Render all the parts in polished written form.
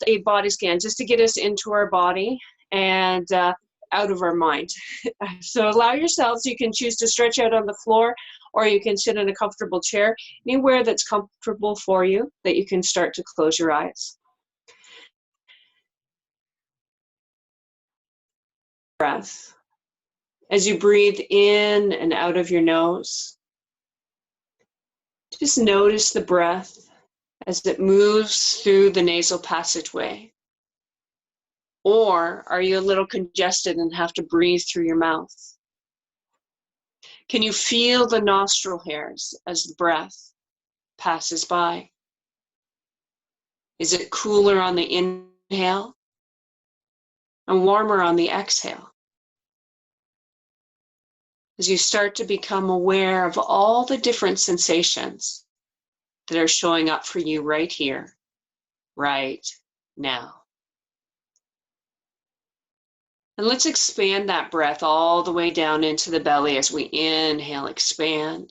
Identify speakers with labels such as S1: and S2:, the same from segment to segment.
S1: a body scan just to get us into our body and out of our mind. So allow yourselves, you can choose to stretch out on the floor or you can sit in a comfortable chair, anywhere that's comfortable for you, that you can start to close your eyes. Breath. As you breathe in and out of your nose, just notice the breath as it moves through the nasal passageway. Or are you a little congested and have to breathe through your mouth? Can you feel the nostril hairs as the breath passes by? Is it cooler on the inhale and warmer on the exhale? As you start to become aware of all the different sensations that are showing up for you right here, right now. And let's expand that breath all the way down into the belly as we inhale, expand.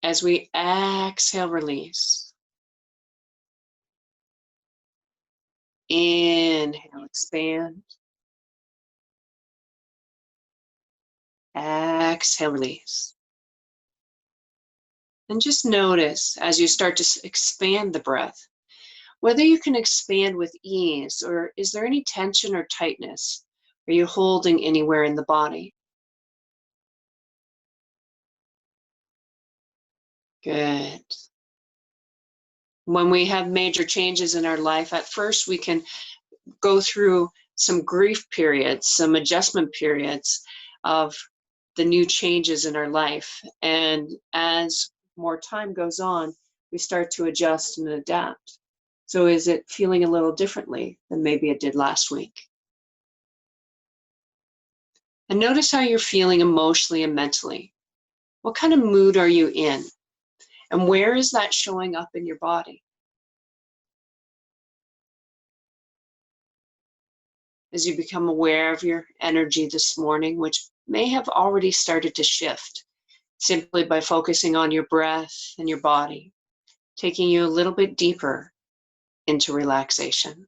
S1: As we exhale, release. Inhale, expand. Exhale, release. And just notice as you start to expand the breath, whether you can expand with ease, or is there any tension or tightness? Are you holding anywhere in the body? Good. When we have major changes in our life, at first we can go through some grief periods, some adjustment periods of the new changes in our life. And as more time goes on, we start to adjust and adapt. So is it feeling a little differently than maybe it did last week? And notice how you're feeling emotionally and mentally. What kind of mood are you in? And where is that showing up in your body? As you become aware of your energy this morning, which may have already started to shift, simply by focusing on your breath and your body, taking you a little bit deeper into relaxation.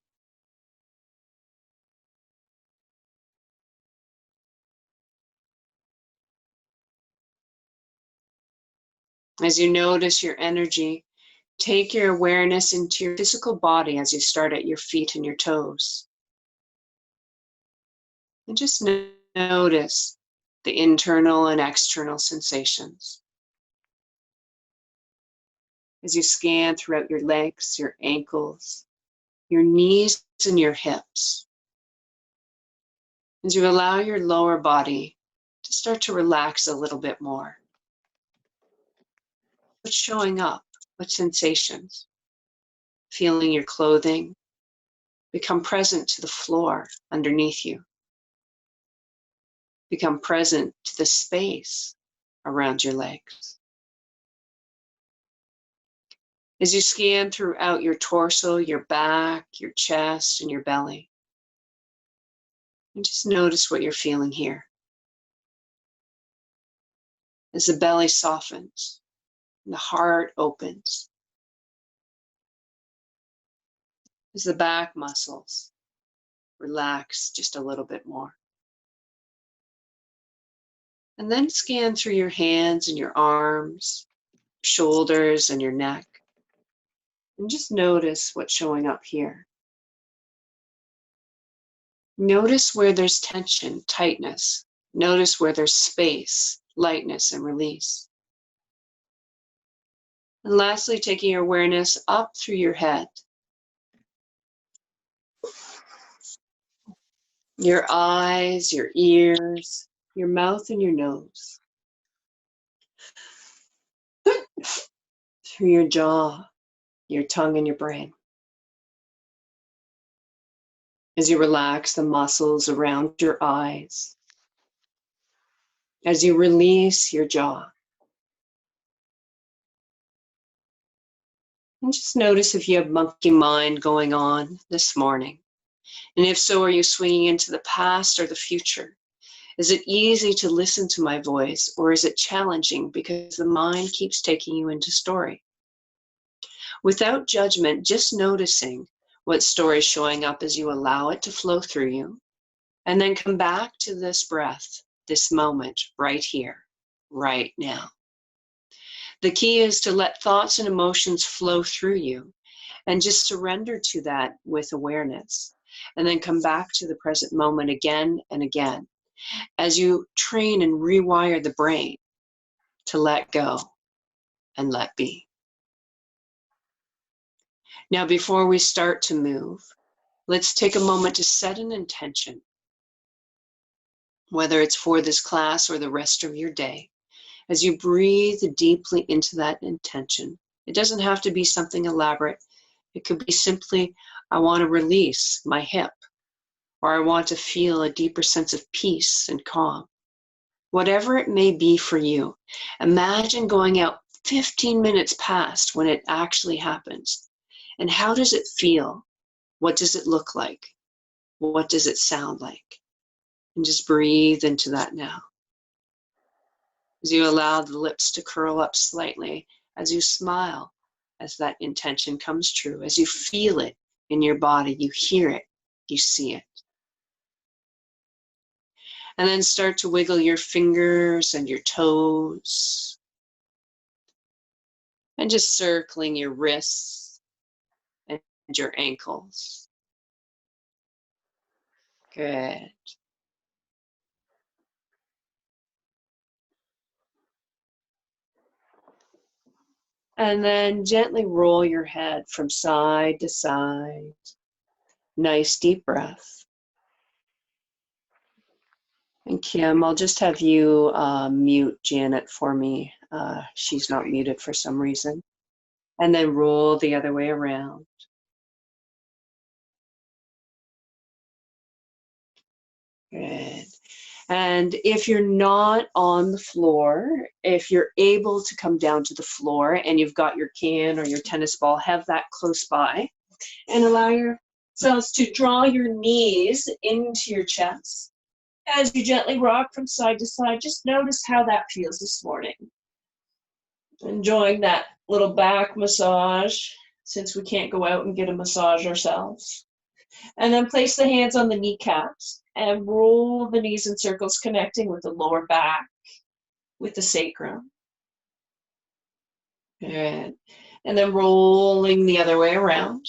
S1: As you notice your energy, take your awareness into your physical body as you start at your feet and your toes. And just notice the internal and external sensations. As you scan throughout your legs, your ankles, your knees, and your hips. As you allow your lower body to start to relax a little bit more. What's showing up? What sensations? Feeling your clothing. Become present to the floor underneath you. Become present to the space around your legs. As you scan throughout your torso, your back, your chest, and your belly. And just notice what you're feeling here. As the belly softens and the heart opens. As the back muscles relax just a little bit more. And then scan through your hands and your arms, shoulders, and your neck. And just notice what's showing up here. Notice where there's tension, tightness. Notice where there's space, lightness, and release. And lastly, taking your awareness up through your head. Your eyes, your ears, your mouth, and your nose. Through your jaw, your tongue, and your brain. As you relax the muscles around your eyes. As you release your jaw. And just notice if you have monkey mind going on this morning. And if so, are you swinging into the past or the future? Is it easy to listen to my voice, or is it challenging because the mind keeps taking you into story? Without judgment, just noticing what story is showing up as you allow it to flow through you. And then come back to this breath, this moment, right here, right now. The key is to let thoughts and emotions flow through you and just surrender to that with awareness. And then come back to the present moment again and again as you train and rewire the brain to let go and let be. Now, before we start to move, let's take a moment to set an intention, whether it's for this class or the rest of your day. As you breathe deeply into that intention, it doesn't have to be something elaborate. It could be simply, I want to release my hip, or I want to feel a deeper sense of peace and calm. Whatever it may be for you, imagine going out 15 minutes past when it actually happens. And how does it feel? What does it look like? What does it sound like? And just breathe into that now. As you allow the lips to curl up slightly, as you smile, as that intention comes true, as you feel it in your body, you hear it, you see it. And then start to wiggle your fingers and your toes. And just circling your wrists and your ankles. Good. And then gently roll your head from side to side. Nice deep breath. And Kim, I'll just have you mute Janet for me. She's not muted for some reason. And then roll the other way around. Good. And if you're not on the floor, if you're able to come down to the floor and you've got your can or your tennis ball, have that close by. And allow yourselves to draw your knees into your chest. As you gently rock from side to side, just notice how that feels this morning. Enjoying that little back massage, since we can't go out and get a massage ourselves. And then place the hands on the kneecaps and roll the knees in circles, connecting with the lower back, with the sacrum. Good. And then rolling the other way around.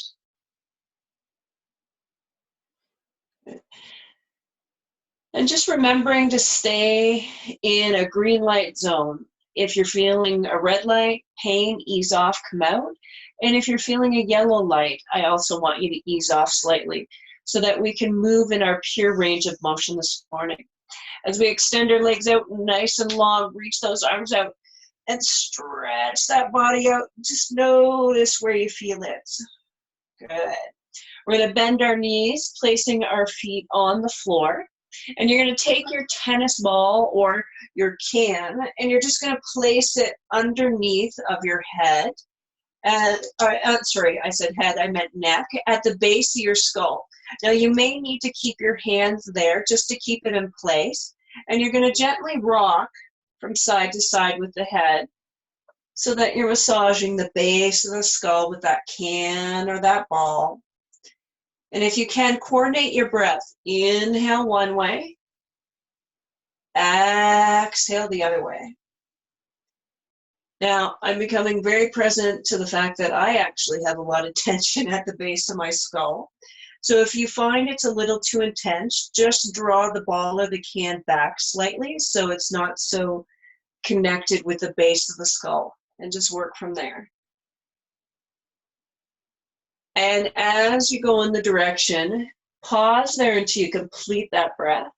S1: Good. And just remembering to stay in a green light zone. If you're feeling a red light, pain, ease off, come out. And if you're feeling a yellow light, I also want you to ease off slightly so that we can move in our pure range of motion this morning. As we extend our legs out nice and long, reach those arms out and stretch that body out. Just notice where you feel it. Good. We're going to bend our knees, placing our feet on the floor. And you're going to take your tennis ball or your can, and you're just going to place it underneath of your head. And sorry, I said head, I meant neck, at the base of your skull. Now you may need to keep your hands there just to keep it in place. And you're going to gently rock from side to side with the head so that you're massaging the base of the skull with that can or that ball. And if you can, coordinate your breath. Inhale one way. Exhale the other way. Now, I'm becoming very present to the fact that I actually have a lot of tension at the base of my skull. So if you find it's a little too intense, just draw the ball or the can back slightly so it's not so connected with the base of the skull, and just work from there. And as you go in the direction, pause there until you complete that breath.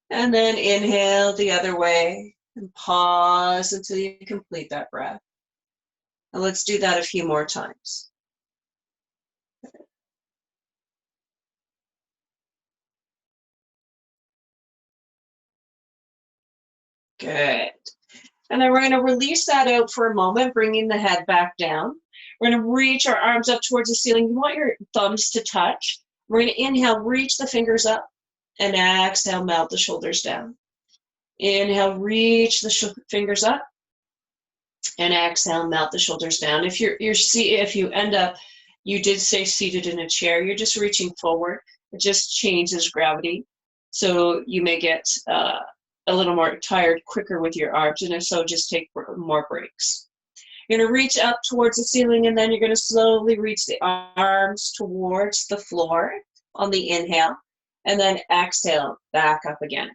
S1: And then inhale the other way and pause until you complete that breath. And let's do that a few more times. Good. And then we're going to release that out for a moment, bringing the head back down. We're going to reach our arms up towards the ceiling. You want your thumbs to touch. We're going to inhale, reach the fingers up, and exhale, melt the shoulders down. Inhale, reach the fingers up, And exhale, melt the shoulders down. If you end up, you did say seated in a chair, you're just reaching forward. It just changes gravity. So you may get a little more tired quicker with your arms, and if so, just take more breaks. You're going to reach up towards the ceiling, and then you're going to slowly reach the arms towards the floor on the inhale, and then exhale, back up again.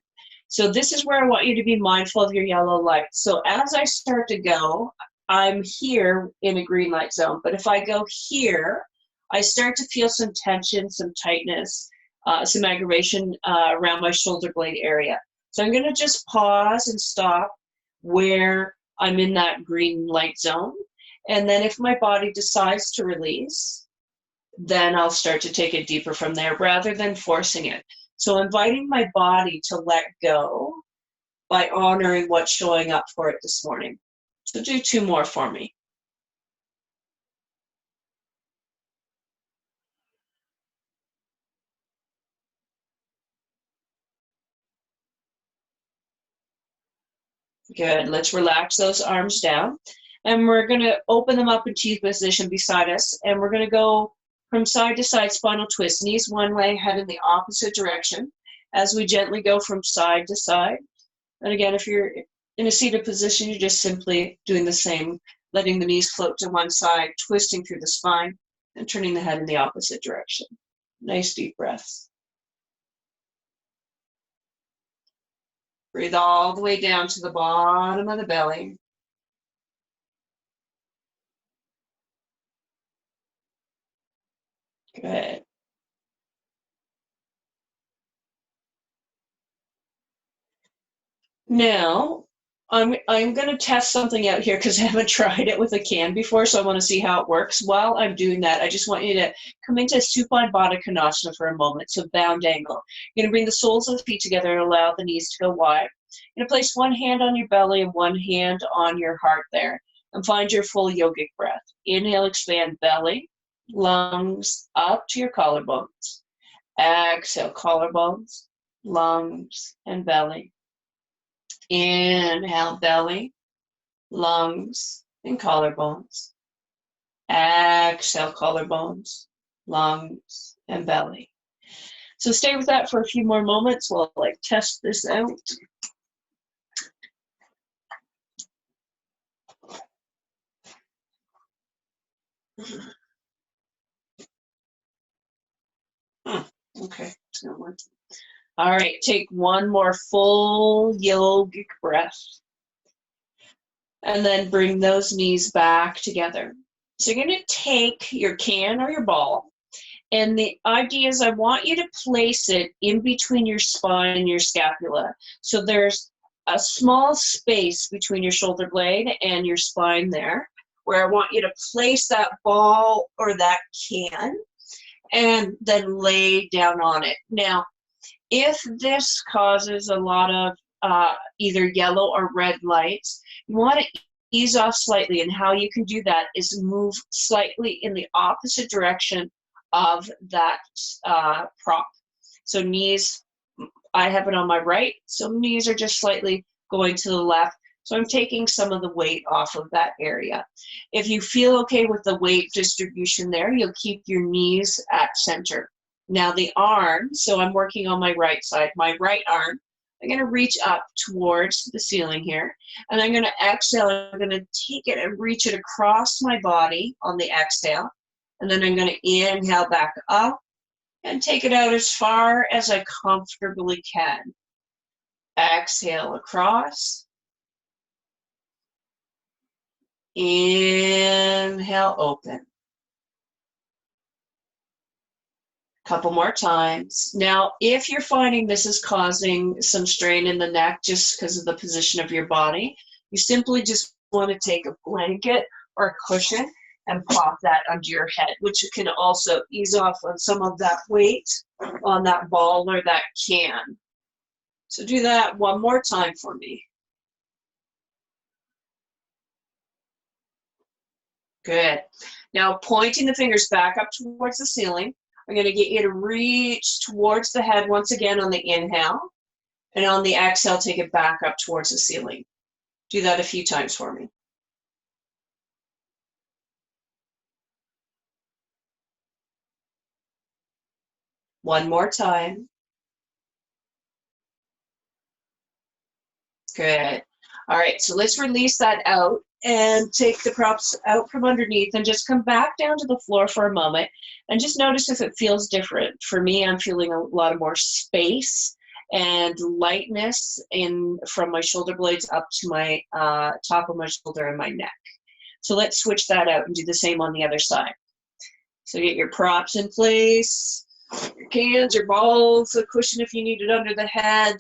S1: So this is where I want you to be mindful of your yellow light. So as I start to go, I'm here in a green light zone, but if I go here, I start to feel some tension, some tightness, some aggravation around my shoulder blade area. So I'm going to just pause and stop where I'm in that green light zone. And then if my body decides to release, then I'll start to take it deeper from there rather than forcing it. So inviting my body to let go by honoring what's showing up for it this morning. So do 2 more for me. Good. Let's relax those arms down. And we're going to open them up in T position beside us. And we're going to go from side to side spinal twist. Knees one way, head in the opposite direction. As we gently go from side to side. And again, if you're in a seated position, you're just simply doing the same, letting the knees float to one side, twisting through the spine, and turning the head in the opposite direction. Nice deep breaths. Breathe all the way down to the bottom of the belly. Good. Now, I'm going to test something out here because I haven't tried it with a can before, so I want to see how it works. While I'm doing that, I just want you to come into Supine Baddha Konasana for a moment, so bound angle. You're going to bring the soles of the feet together and allow the knees to go wide. You're going to place one hand on your belly and one hand on your heart there, and find your full yogic breath. Inhale, expand belly, lungs up to your collarbones. Exhale, collarbones, lungs, and belly. Inhale, belly, lungs, and collarbones. Exhale, collarbones, lungs, and belly. So stay with that for a few more moments while I test this out. Okay, it's not working. All right, take one more full yogic breath. And then bring those knees back together. So you're going to take your can or your ball, and the idea is I want you to place it in between your spine and your scapula. So there's a small space between your shoulder blade and your spine there, where I want you to place that ball or that can and then lay down on it. Now, if this causes a lot of either yellow or red lights, you want to ease off slightly, and how you can do that is move slightly in the opposite direction of that prop. So knees, I have it on my right, so knees are just slightly going to the left. So I'm taking some of the weight off of that area. If you feel okay with the weight distribution there, you'll keep your knees at center. Now the arm, so I'm working on my right side, my right arm, I'm going to reach up towards the ceiling here, and I'm going to exhale. I'm going to take it and reach it across my body on the exhale, and then I'm going to inhale back up and take it out as far as I comfortably can. Exhale across. Inhale, open. Couple more times. Now, if you're finding this is causing some strain in the neck just because of the position of your body, you simply just want to take a blanket or a cushion and pop that under your head, which can also ease off on some of that weight on that ball or that can. So do that one more time for me. Good. Now, pointing the fingers back up towards the ceiling, I'm going to get you to reach towards the head once again on the inhale, and on the exhale, take it back up towards the ceiling. Do that a few times for me. One more time. Good. All right, so let's release that out and take the props out from underneath and just come back down to the floor for a moment and just notice if it feels different. For me, I'm feeling a lot of more space and lightness in from my shoulder blades up to my top of my shoulder and my neck. So let's switch that out and do the same on the other side. So get your props in place, your cans, your balls, a cushion if you need it under the head.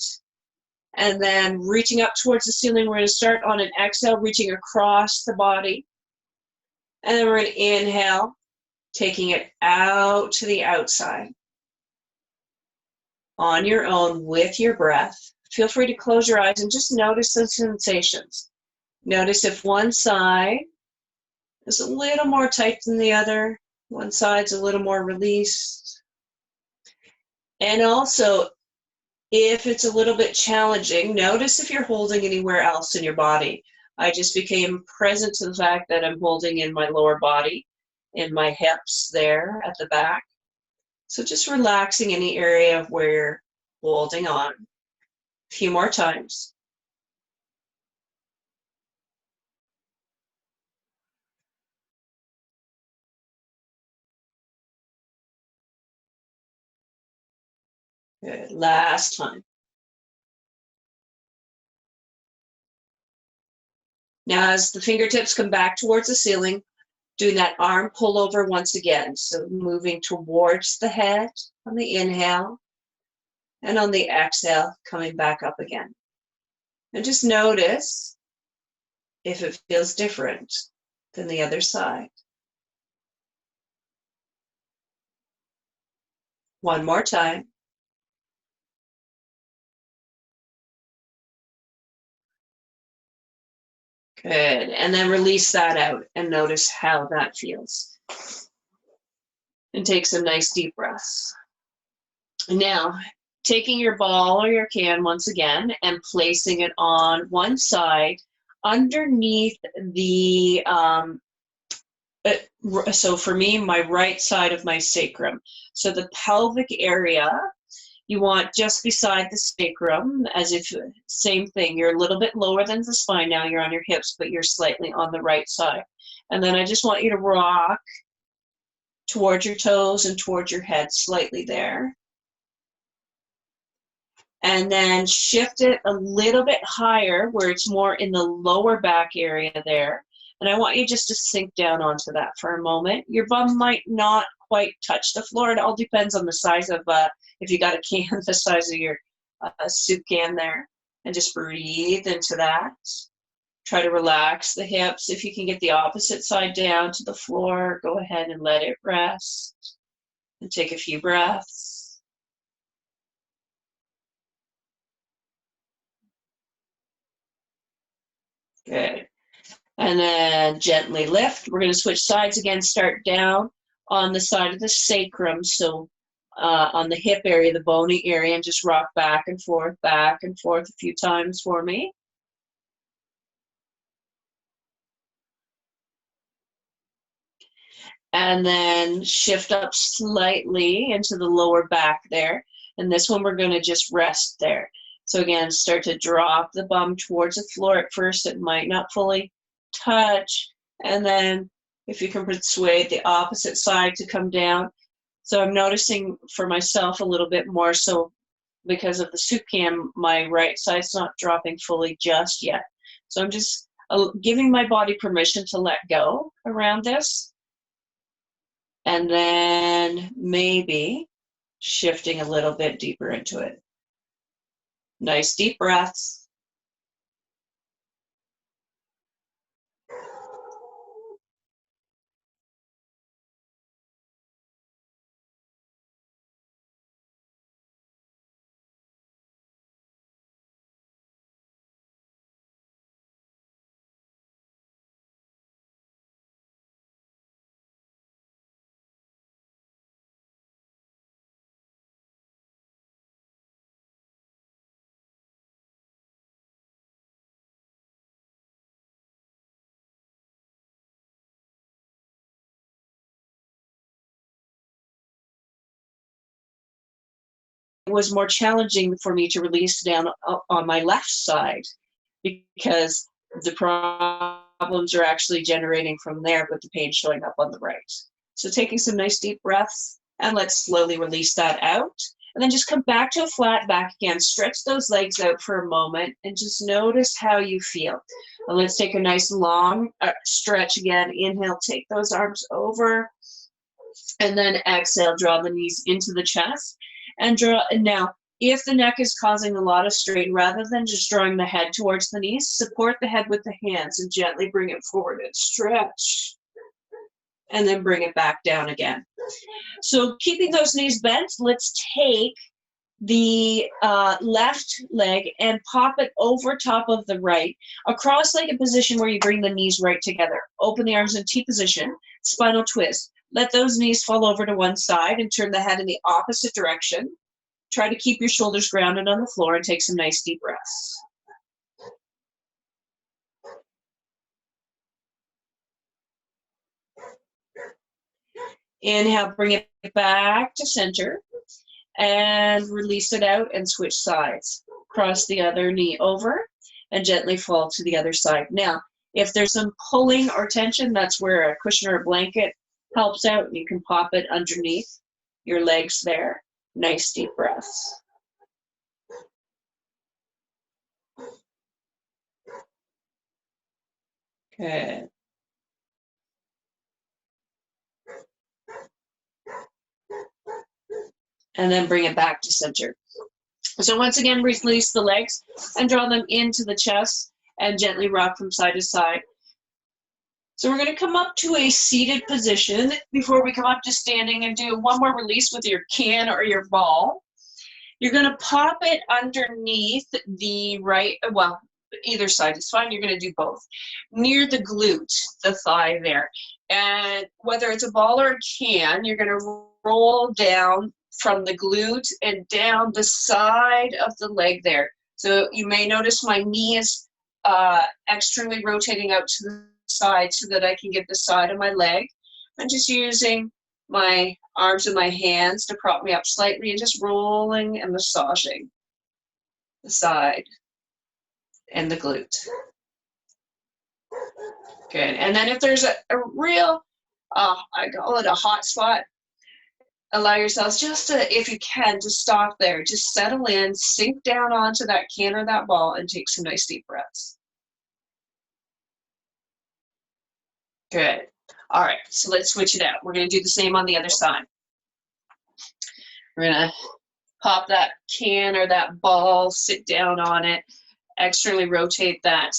S1: And then reaching up towards the ceiling, we're going to start on an exhale, reaching across the body. And then we're going to inhale, taking it out to the outside. On your own with your breath. Feel free to close your eyes and just notice the sensations. Notice if one side is a little more tight than the other, one side's a little more released. And also, if it's a little bit challenging, notice if you're holding anywhere else in your body. I just became present to the fact that I'm holding in my lower body, in my hips there at the back. So just relaxing any area where you're holding on. A few more times. Good. Last time. Now as the fingertips come back towards the ceiling, doing that arm pull over once again. So moving towards the head on the inhale, and on the exhale, coming back up again. And just notice if it feels different than the other side. One more time. Good. And then release that out and notice how that feels. And take some nice deep breaths. Now, taking your ball or your can once again and placing it on one side underneath the, so for me, my right side of my sacrum. So the pelvic area, you want just beside the sacrum, as if, same thing, you're a little bit lower than the spine now, you're on your hips, but you're slightly on the right side. And then I just want you to rock towards your toes and towards your head slightly there. And then shift it a little bit higher where it's more in the lower back area there. And I want you just to sink down onto that for a moment. Your bum might not quite touch the floor. It all depends on the size of, if you got a can the size of your soup can there. And just breathe into that. Try to relax the hips. If you can get the opposite side down to the floor, go ahead and let it rest. And take a few breaths. Good. And then gently lift. We're going to switch sides again, start down on the side of the sacrum. So on the hip area, the bony area, and just rock back and forth a few times for me. And then shift up slightly into the lower back there. And this one, we're going to just rest there. So again, start to drop the bum towards the floor at first. It might not fully touch. And then if you can persuade the opposite side to come down. So I'm noticing for myself a little bit more so because of the soup can, my right side's not dropping fully just yet. So I'm just giving my body permission to let go around this. And then maybe shifting a little bit deeper into it. Nice deep breaths. was more challenging for me to release down on my left side because the problems are actually generating from there, but the pain showing up on the right. So taking some nice deep breaths, and let's slowly release that out. And then just come back to a flat back again. Stretch those legs out for a moment and just notice how you feel. And let's take a nice long stretch again. Inhale, take those arms over. And then exhale, draw the knees into the chest. And draw. And now, if the neck is causing a lot of strain, rather than just drawing the head towards the knees, support the head with the hands and gently bring it forward and stretch. And then bring it back down again. So keeping those knees bent, let's take the left leg and pop it over top of the right, a cross-legged position where you bring the knees right together. Open the arms in T position, spinal twist. Let those knees fall over to one side and turn the head in the opposite direction. Try to keep your shoulders grounded on the floor and take some nice deep breaths. Inhale, bring it back to center and release it out and switch sides. Cross the other knee over and gently fall to the other side. Now, if there's some pulling or tension, that's where a cushion or a blanket helps out. You can pop it underneath your legs there. Nice deep breaths. Good. And then bring it back to center. So once again, release the legs and draw them into the chest and gently rock from side to side. So we're going to come up to a seated position before we come up to standing and do one more release with your can or your ball. You're going to pop it underneath the right, well, either side is fine. You're going to do both. Near the glute, the thigh there. And whether it's a ball or a can, you're going to roll down from the glute and down the side of the leg there. So you may notice my knee is externally rotating out to the side so that I can get the side of my leg. I'm just using my arms and my hands to prop me up slightly and just rolling and massaging the side and the glute. Good. And then if there's a real, I call it a hot spot, allow yourselves just to, if you can, just stop there. Just settle in, sink down onto that can or that ball and take some nice deep breaths. Good. All right, so let's switch it out. We're going to do the same on the other side. We're going to pop that can or that ball, sit down on it, externally rotate that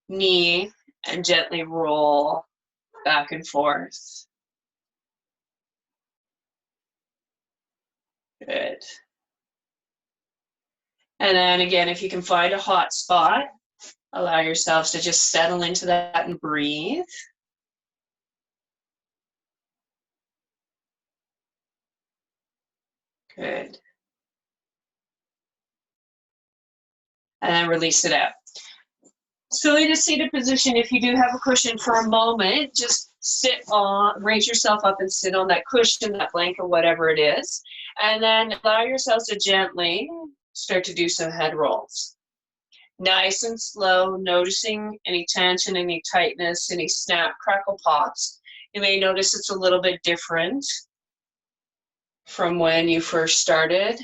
S1: knee, and gently roll back and forth. Good. And then again, if you can find a hot spot, allow yourselves to just settle into that and breathe. Good. And then release it out. So in a seated position, if you do have a cushion for a moment, just sit on, raise yourself up and sit on that cushion, that blanket, whatever it is. And then allow yourselves to gently start to do some head rolls. Nice and slow, noticing any tension, any tightness, any snap, crackle, pops. You may notice it's a little bit different from when you first started.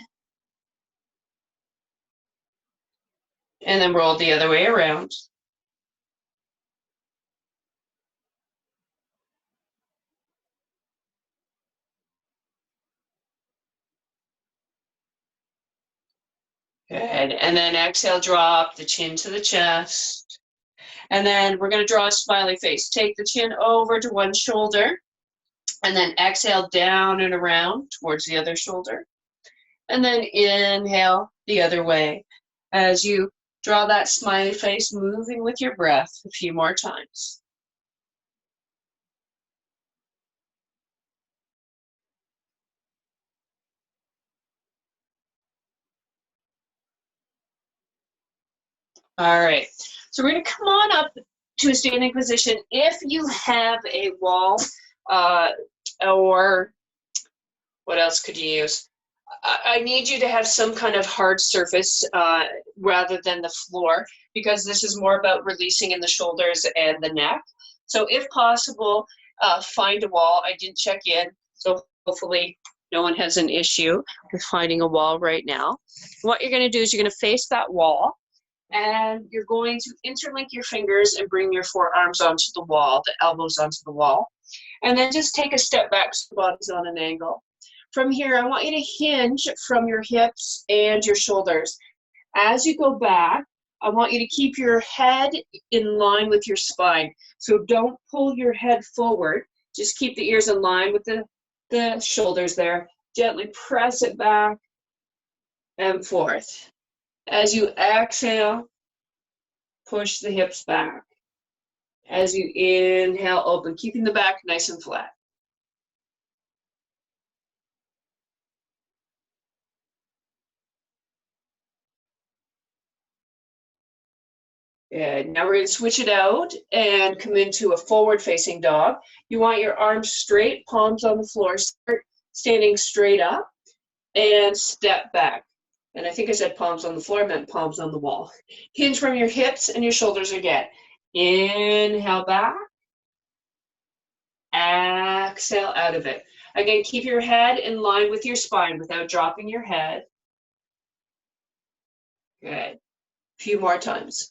S1: And then roll the other way around. Good. And then exhale, drop the chin to the chest. And then we're going to draw a smiley face. Take the chin over to one shoulder. And then exhale down and around towards the other shoulder. And then inhale the other way as you draw that smiley face, moving with your breath a few more times. All right, so we're going to come on up to a standing position. If you have a wall or what else could you use? I need you to have some kind of hard surface rather than the floor, because this is more about releasing in the shoulders and the neck. So if possible, find a wall. I didn't check in, so hopefully no one has an issue with finding a wall right now. What you're going to do is you're going to face that wall, and you're going to interlink your fingers and bring your forearms onto the wall, the elbows onto the wall. And then just take a step back so the body's on an angle. From here, I want you to hinge from your hips and your shoulders. As you go back, I want you to keep your head in line with your spine. So don't pull your head forward. Just keep the ears in line with the shoulders there. Gently press it back and forth. As you exhale, push the hips back. As you inhale, open, keeping the back nice and flat. Good. Now we're going to switch it out and come into a forward-facing dog. You want your arms straight, palms on the floor, start standing straight up, and step back. And I think I said palms on the floor, I meant palms on the wall. Hinge from your hips and your shoulders again. Inhale back. Exhale out of it. Again, keep your head in line with your spine without dropping your head. Good. A few more times.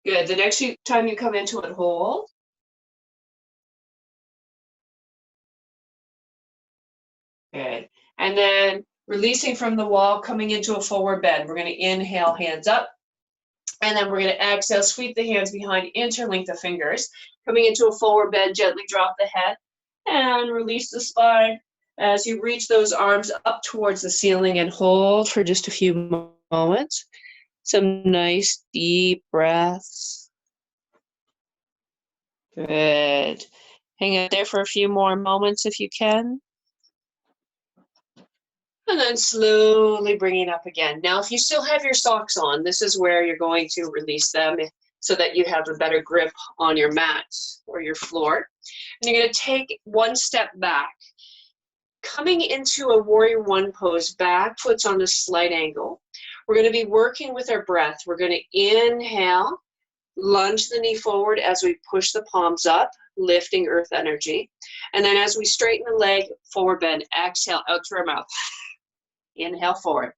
S1: Good. The next time you come into it, hold. Good. And then releasing from the wall, coming into a forward bend. We're going to inhale, hands up. And then we're going to exhale, sweep the hands behind, interlink the fingers. Coming into a forward bend, gently drop the head and release the spine as you reach those arms up towards the ceiling and hold for just a few moments. Some nice deep breaths. Good. Hang out there for a few more moments if you can. And then slowly bringing up again. Now, if you still have your socks on, this is where you're going to release them so that you have a better grip on your mat or your floor. And you're going to take one step back. Coming into a warrior one pose, back foot's on a slight angle. We're going to be working with our breath. We're going to inhale, lunge the knee forward as we push the palms up, lifting earth energy. And then as we straighten the leg, forward bend, exhale out through our mouth. Inhale forward.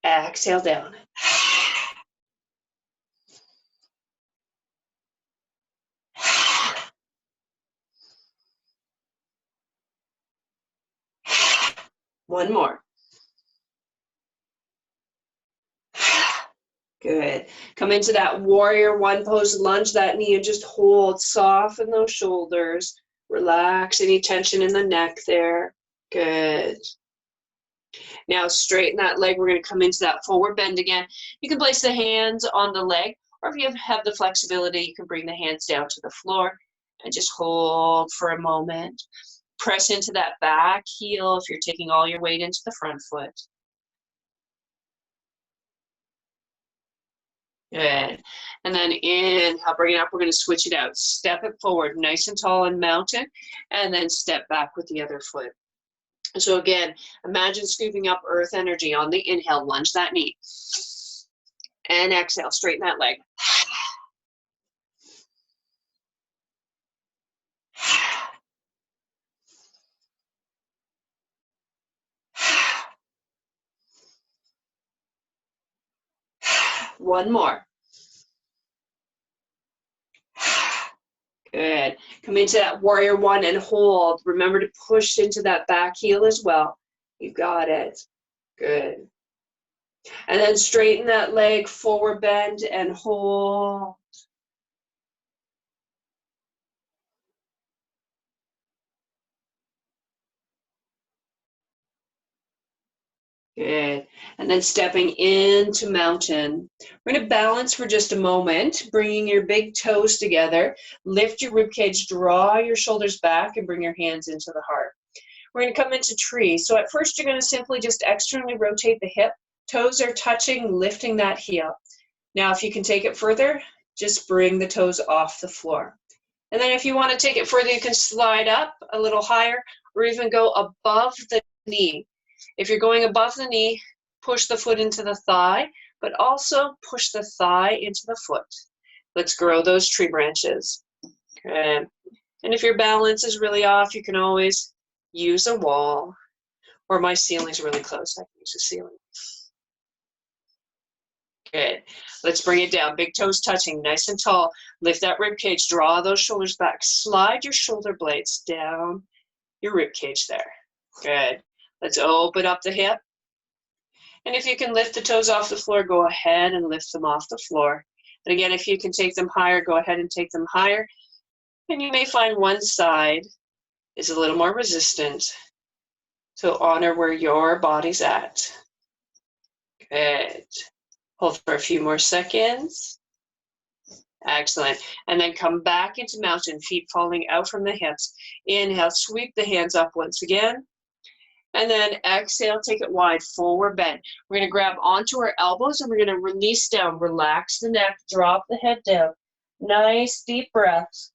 S1: Exhale down. One more. Good. Come into that warrior one pose, lunge that knee and just hold, soften those shoulders. Relax any tension in the neck there. Good. Now straighten that leg. We're going to come into that forward bend again. You can place the hands on the leg, or if you have the flexibility, you can bring the hands down to the floor and just hold for a moment. Press into that back heel if you're taking all your weight into the front foot. Good. And then inhale, bring it up. We're going to switch it out. Step it forward, nice and tall and mountain, and then step back with the other foot. So again, imagine scooping up earth energy on the inhale, lunge that knee. And exhale, straighten that leg. One more. Good. Come into that warrior one and hold. Remember to push into that back heel as well. You got it. Good. And then straighten that leg, forward bend and hold. Good. And then stepping into mountain. We're going to balance for just a moment, bringing your big toes together. Lift your ribcage, draw your shoulders back, and bring your hands into the heart. We're going to come into tree. So at first you're going to simply just externally rotate the hip. Toes are touching, lifting that heel. Now if you can take it further, just bring the toes off the floor. And then if you want to take it further, you can slide up a little higher or even go above the knee. If you're going above the knee, push the foot into the thigh, but also push the thigh into the foot. Let's grow those tree branches. Good. And if your balance is really off, you can always use a wall, or my ceiling's really close, I can use a ceiling. Good. Let's bring it down. Big toes touching, nice and tall. Lift that rib cage, draw those shoulders back. Slide your shoulder blades down your rib cage there. Good. Let's open up the hip. And if you can lift the toes off the floor, go ahead and lift them off the floor. And again, if you can take them higher, go ahead and take them higher. And you may find one side is a little more resistant. So honor where your body's at. Good. Hold for a few more seconds. Excellent. And then come back into mountain, feet falling out from the hips. Inhale, sweep the hands up once again. And then exhale, take it wide, forward bend. We're going to grab onto our elbows and we're going to release down. Relax the neck, drop the head down. Nice deep breaths.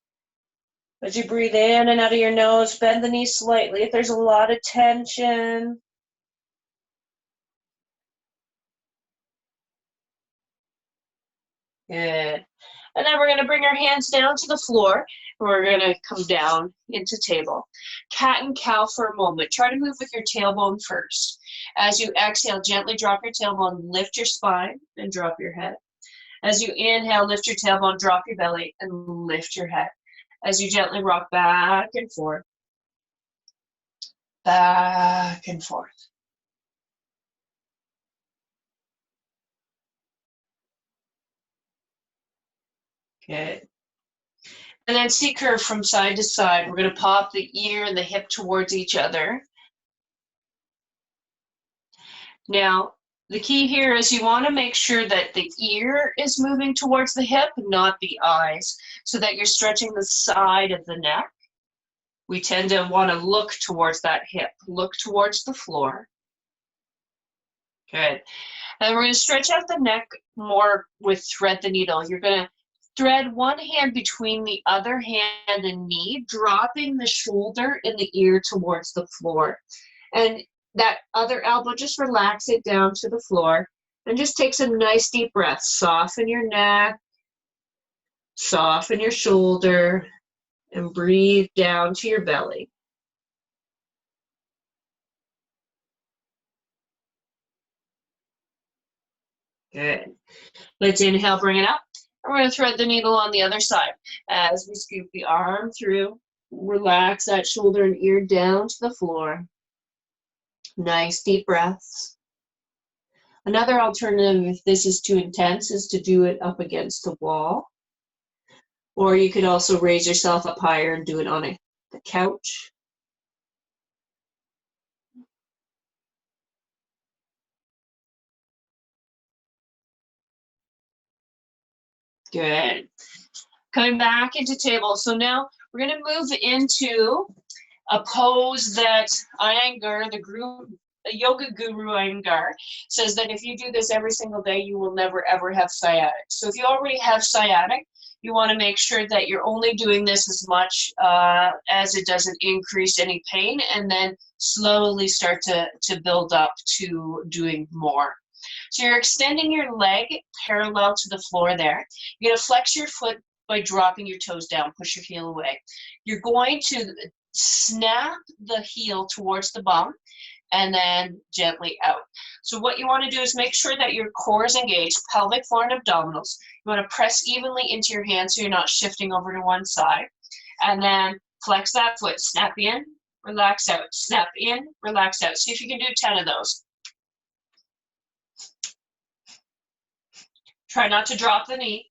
S1: As you breathe in and out of your nose, bend the knees slightly if there's a lot of tension. Good. And then we're going to bring our hands down to the floor. And we're going to come down into table. Cat and cow for a moment. Try to move with your tailbone first. As you exhale, gently drop your tailbone, lift your spine, and drop your head. As you inhale, lift your tailbone, drop your belly, and lift your head. As you gently rock back and forth. Back and forth. Good. And then C-curve from side to side. We're going to pop the ear and the hip towards each other. Now, the key here is you want to make sure that the ear is moving towards the hip, not the eyes, so that you're stretching the side of the neck. We tend to want to look towards that hip, look towards the floor. Good. And we're going to stretch out the neck more with thread the needle. You're going to thread one hand between the other hand and knee, dropping the shoulder and the ear towards the floor. And that other elbow, just relax it down to the floor and just take some nice deep breaths. Soften your neck, soften your shoulder, and breathe down to your belly. Good. Let's inhale, bring it up. And we're going to thread the needle on the other side. As we scoop the arm through, relax that shoulder and ear down to the floor. Nice deep breaths. Another alternative, if this is too intense, is to do it up against the wall. Or you could also raise yourself up higher and do it on the couch. Good. Coming back into table. So now we're going to move into a pose that Iyengar, the yoga guru Iyengar, says that if you do this every single day, you will never ever have sciatic. So if you already have sciatic, you want to make sure that you're only doing this as much as it doesn't increase any pain, and then slowly start to build up to doing more. So you're extending your leg parallel to the floor there. You're going to flex your foot by dropping your toes down, push your heel away. You're going to snap the heel towards the bum and then gently out. So what you want to do is make sure that your core is engaged, pelvic floor and abdominals. You want to press evenly into your hands so you're not shifting over to one side. And then flex that foot, snap in, relax out, snap in, relax out. See if you can do 10 of those. Try not to drop the knee.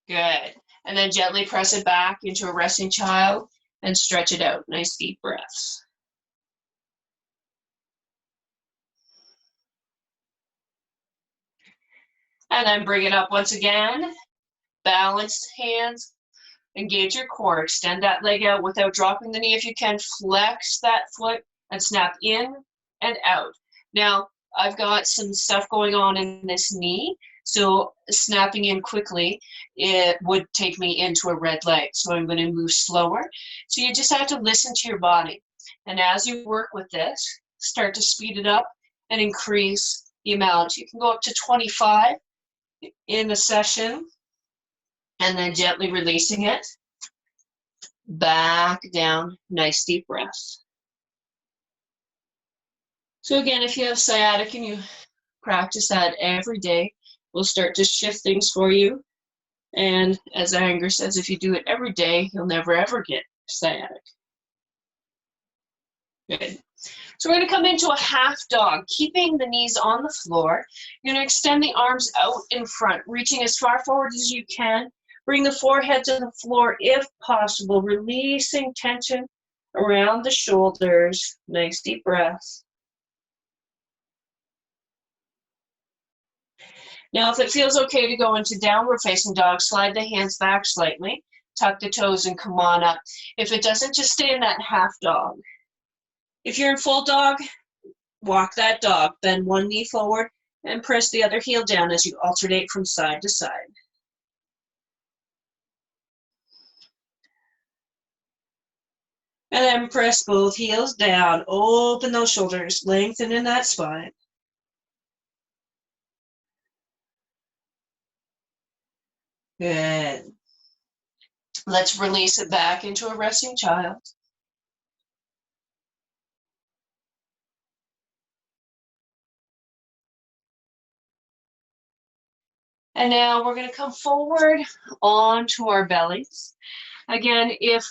S1: Good. And then gently press it back into a resting child and stretch it out. Nice deep breaths. And then bring it up once again. Balanced hands. Engage your core, extend that leg out without dropping the knee. If you can, flex that foot and snap in and out. Now, I've got some stuff going on in this knee, so snapping in quickly, it would take me into a red leg. So I'm going to move slower. So you just have to listen to your body. And as you work with this, start to speed it up and increase the amount. You can go up to 25 in a session, and then gently releasing it. Back down, nice deep breath. So again, if you have sciatic and you practice that every day, we'll start to shift things for you. And as Iyengar says, if you do it every day, you'll never ever get sciatic. Good. So we're going to come into a half dog, keeping the knees on the floor. You're going to extend the arms out in front, reaching as far forward as you can. Bring the forehead to the floor if possible, releasing tension around the shoulders. Nice deep breath. Now, if it feels okay to go into downward facing dog, slide the hands back slightly, tuck the toes and come on up. If it doesn't, just stay in that half dog. If you're in full dog, walk that dog, bend one knee forward and press the other heel down as you alternate from side to side. And then press both heels down, open those shoulders, lengthen in that spine. Good. Let's release it back into a resting child. And now we're going to come forward onto our bellies. Again, if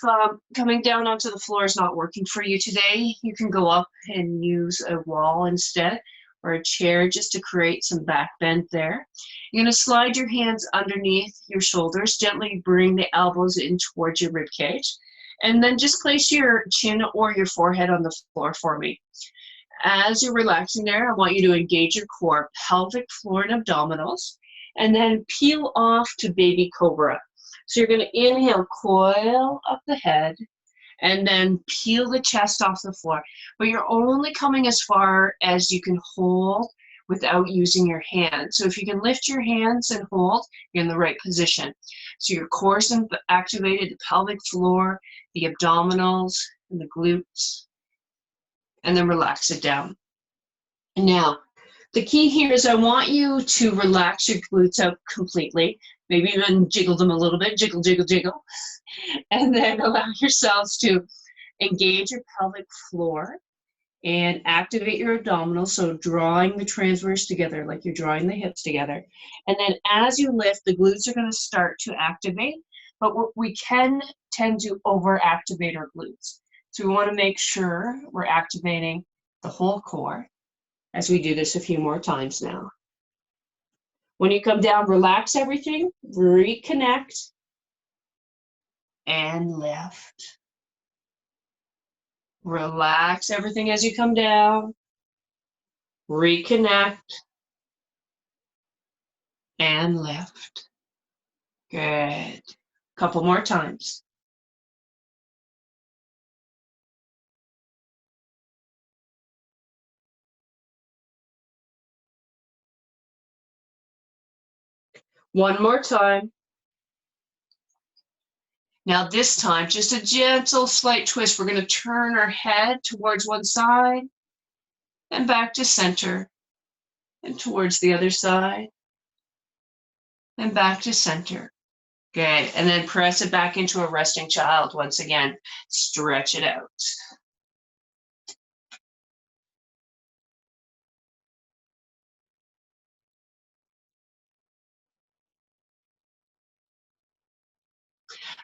S1: coming down onto the floor is not working for you today, you can go up and use a wall instead, or a chair, just to create some back bend there. You're going to slide your hands underneath your shoulders, gently bring the elbows in towards your rib cage, and then just place your chin or your forehead on the floor for me. As you're relaxing there, I want you to engage your core, pelvic floor and abdominals, and then peel off to baby cobra. So you're going to inhale, coil up the head, and then peel the chest off the floor. But you're only coming as far as you can hold without using your hands. So if you can lift your hands and hold, you're in the right position. So your core is activated, the pelvic floor, the abdominals, and the glutes, and then relax it down. Now, the key here is I want you to relax your glutes out completely, maybe even jiggle them a little bit, jiggle, jiggle, jiggle, and then allow yourselves to engage your pelvic floor and activate your abdominals, so drawing the transverse together like you're drawing the hips together. And then as you lift, the glutes are going to start to activate, but we can tend to overactivate our glutes. So we want to make sure we're activating the whole core as we do this a few more times now. When you come down, relax everything, reconnect, and lift. Relax everything as you come down, reconnect, and lift. Good. Couple more times. One more time. Now this time, just a gentle slight twist. We're going to turn our head towards one side and back to center, and towards the other side and back to center. Good. And then press it back into a resting child once again. Stretch it out.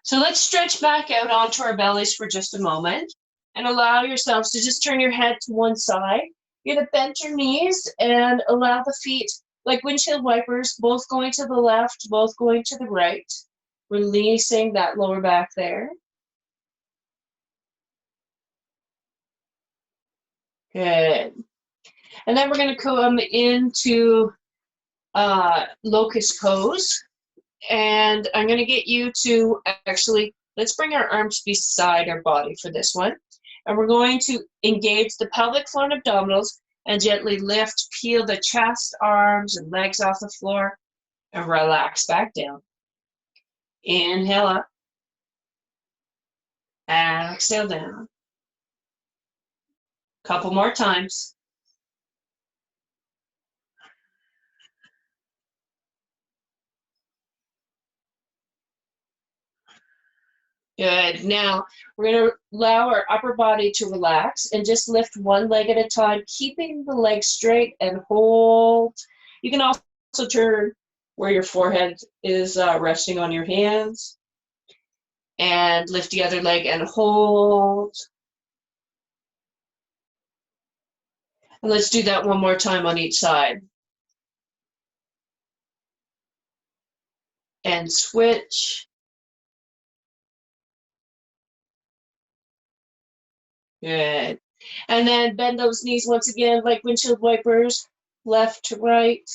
S1: So let's stretch back out onto our bellies for just a moment and allow yourselves to just turn your head to one side. You're going to bend your knees and allow the feet, like windshield wipers, both going to the left, both going to the right, releasing that lower back there. Good. And then we're going to come into locust pose. And I'm going to get you to actually, let's bring our arms beside our body for this one. And we're going to engage the pelvic floor and abdominals and gently lift, peel the chest, arms, and legs off the floor and relax back down. Inhale up. Exhale down. Couple more times. Good. Now, we're going to allow our upper body to relax and just lift one leg at a time, keeping the leg straight and hold. You can also turn where your forehead is resting on your hands and lift the other leg and hold. And let's do that one more time on each side. And switch. Good. And then bend those knees once again like windshield wipers, left to right.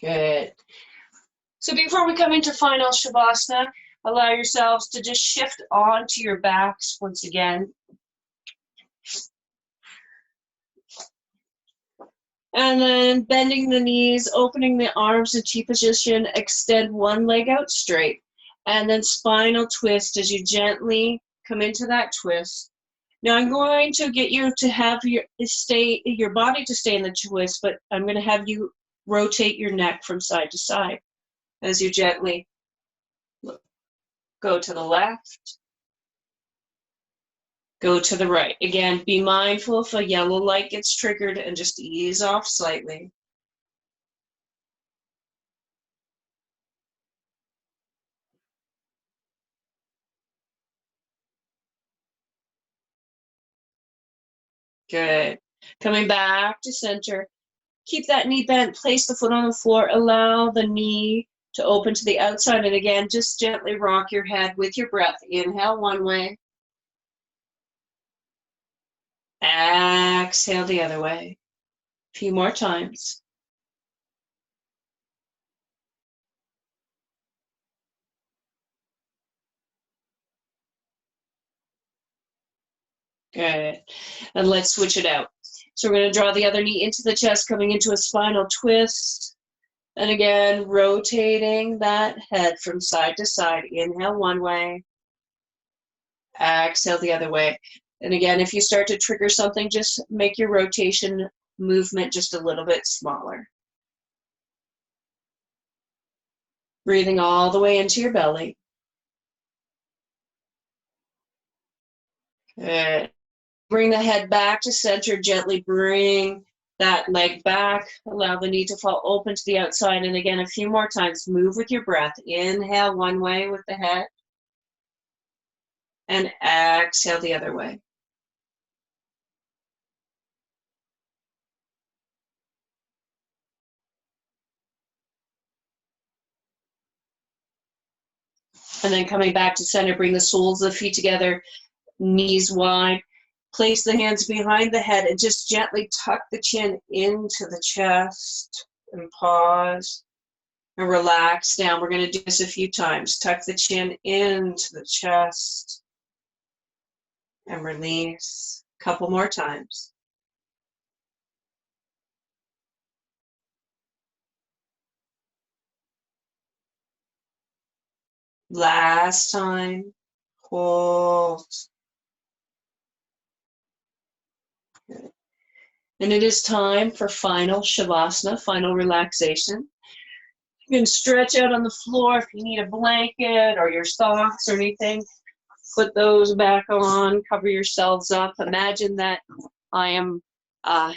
S1: Good. So before we come into final Shavasana, allow yourselves to just shift onto your backs once again. And then bending the knees, opening the arms in T position, extend one leg out straight. And then spinal twist as you gently come into that twist. Now I'm going to get you to have your body to stay in the twist, but I'm going to have you rotate your neck from side to side as you gently go to the left, go to the right. Again, be mindful if a yellow light gets triggered and just ease off slightly. Good. Coming back to center. Keep that knee bent, place the foot on the floor, allow the knee to open to the outside. And again, just gently rock your head with your breath. Inhale one way. Exhale the other way. A few more times. Good. And let's switch it out. So we're going to draw the other knee into the chest, coming into a spinal twist. And again, rotating that head from side to side. Inhale one way. Exhale the other way. And again, if you start to trigger something, just make your rotation movement just a little bit smaller. Breathing all the way into your belly. Good. Bring the head back to center. Gently bring that leg back. Allow the knee to fall open to the outside. And again, a few more times. Move with your breath. Inhale one way with the head. And exhale the other way. And then coming back to center, bring the soles of the feet together, knees wide. Place the hands behind the head and just gently tuck the chin into the chest and pause and relax down. We're going to do this a few times. Tuck the chin into the chest and release. A couple more times. Last time. Hold. Good. And it is time for final Shavasana, final relaxation. You can stretch out on the floor if you need a blanket or your socks or anything. Put those back on, cover yourselves up. Imagine that I am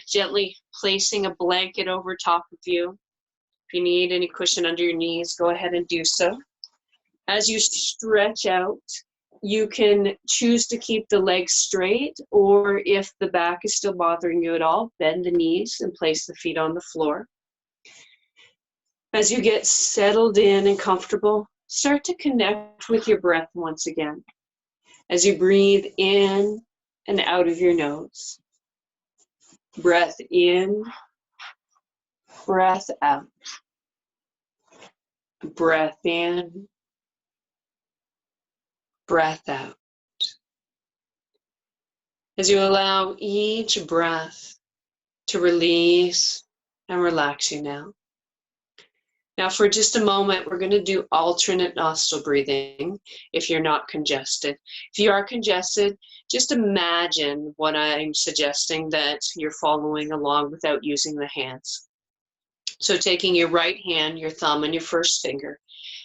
S1: gently placing a blanket over top of you. If you need any cushion under your knees, go ahead and do so. As you stretch out, you can choose to keep the legs straight, or if the back is still bothering you at all, bend the knees and place the feet on the floor. As you get settled in and comfortable, start to connect with your breath once again. As you breathe in and out of your nose. Breath in, breath out. Breath in, breath out. As you allow each breath to release and relax you now. Now for just a moment, we're going to do alternate nostril breathing if you're not congested. If you are congested, just imagine what I'm suggesting, that you're following along without using the hands. So taking your right hand, your thumb, and your first finger,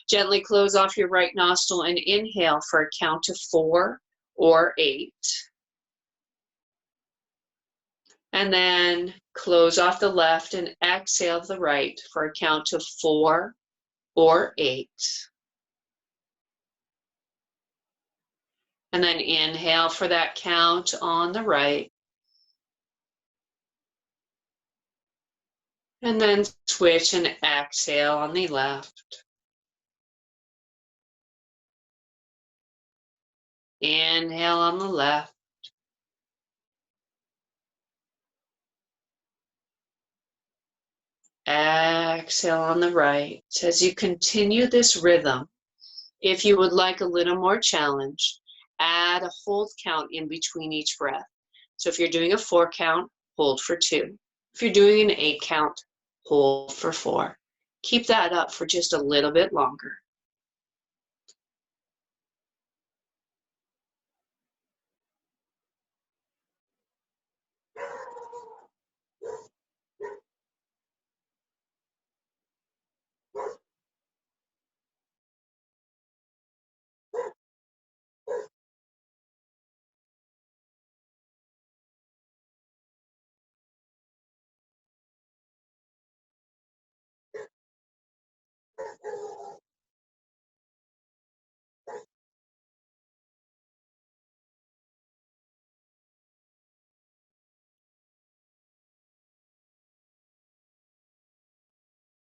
S1: gently close off your right nostril and inhale for a count of 4 or 8. And then close off the left and exhale the right for a count of 4 or 8. And then inhale for that count on the right. And then switch and exhale on the left. Inhale on the left. Exhale on the right. As you continue this rhythm, if you would like a little more challenge, add a hold count in between each breath. So if you're doing a 4 count, hold for 2. If you're doing an 8 count, hold for 4. Keep that up for just a little bit longer.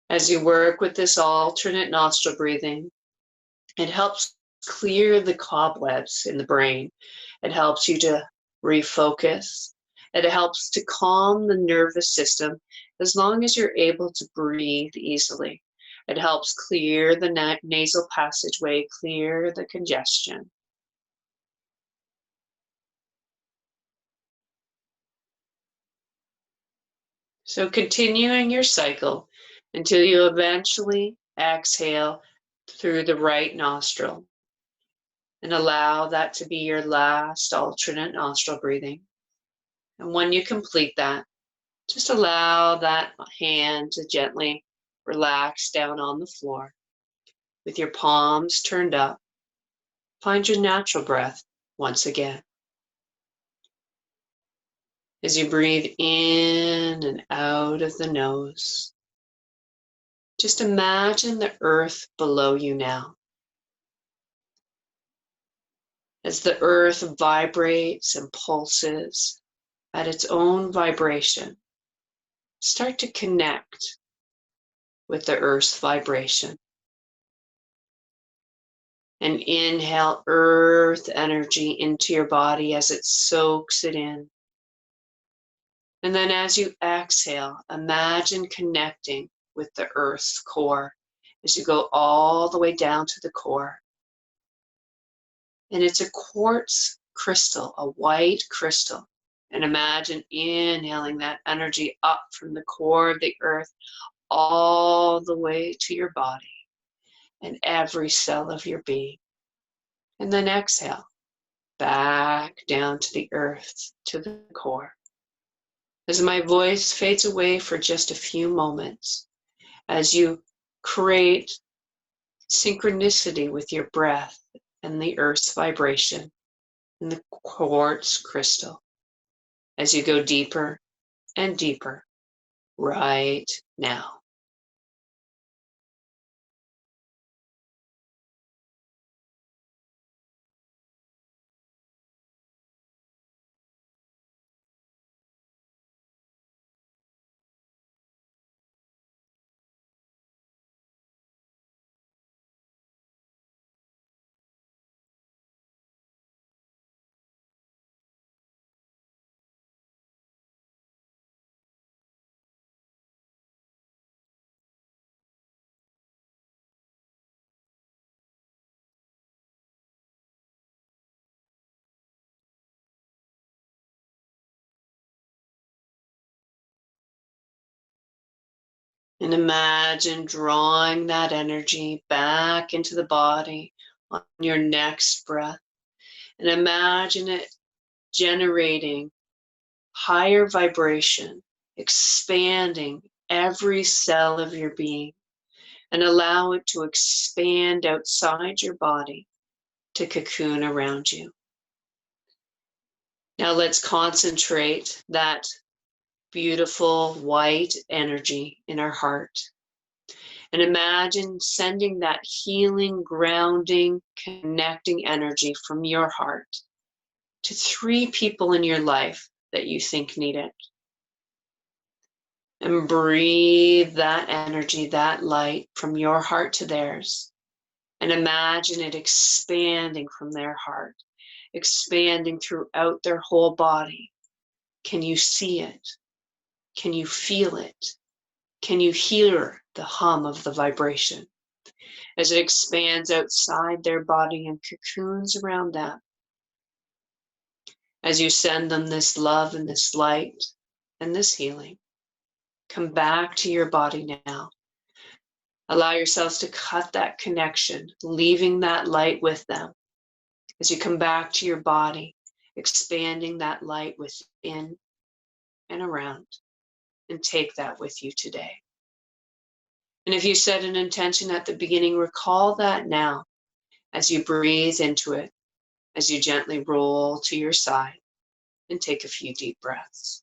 S1: As you work with this alternate nostril breathing, it helps clear the cobwebs in the brain. It helps you to refocus. It helps to calm the nervous system as long as you're able to breathe easily. It helps clear the nasal passageway, clear the congestion. So continuing your cycle until you eventually exhale through the right nostril, and allow that to be your last alternate nostril breathing. And when you complete that, just allow that hand to gently relax down on the floor with your palms turned up. Find your natural breath once again. As you breathe in and out of the nose, just imagine the earth below you now. As the earth vibrates and pulses at its own vibration, start to connect with the earth's vibration. And inhale earth energy into your body as it soaks it in. And then as you exhale, imagine connecting with the earth's core as you go all the way down to the core. And it's a quartz crystal, a white crystal. And imagine inhaling that energy up from the core of the earth all the way to your body and every cell of your being. And then exhale back down to the earth, to the core. As my voice fades away for just a few moments, as you create synchronicity with your breath and the earth's vibration and the quartz crystal, as you go deeper and deeper right now. And imagine drawing that energy back into the body on your next breath. And imagine it generating higher vibration, expanding every cell of your being, and allow it to expand outside your body to cocoon around you. Now let's concentrate that beautiful white energy in our heart. And imagine sending that healing, grounding, connecting energy from your heart to 3 people in your life that you think need it. And breathe that energy, that light from your heart to theirs. And imagine it expanding from their heart, expanding throughout their whole body. Can you see it? Can you feel it? Can you hear the hum of the vibration as it expands outside their body and cocoons around them? As you send them this love and this light and this healing, come back to your body now. Allow yourselves to cut that connection, leaving that light with them. As you come back to your body, expanding that light within and around, and take that with you today. And if you set an intention at the beginning, recall that now as you breathe into it, as you gently roll to your side and take a few deep breaths.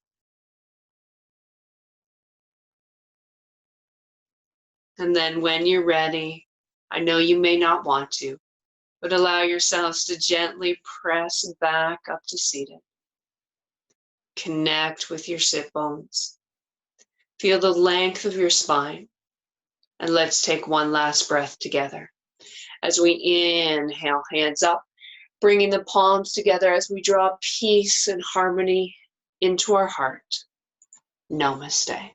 S1: And then when you're ready, I know you may not want to, but allow yourselves to gently press back up to seated. Connect with your sit bones. Feel the length of your spine. And let's take one last breath together. As we inhale, hands up, bringing the palms together as we draw peace and harmony into our heart. Namaste.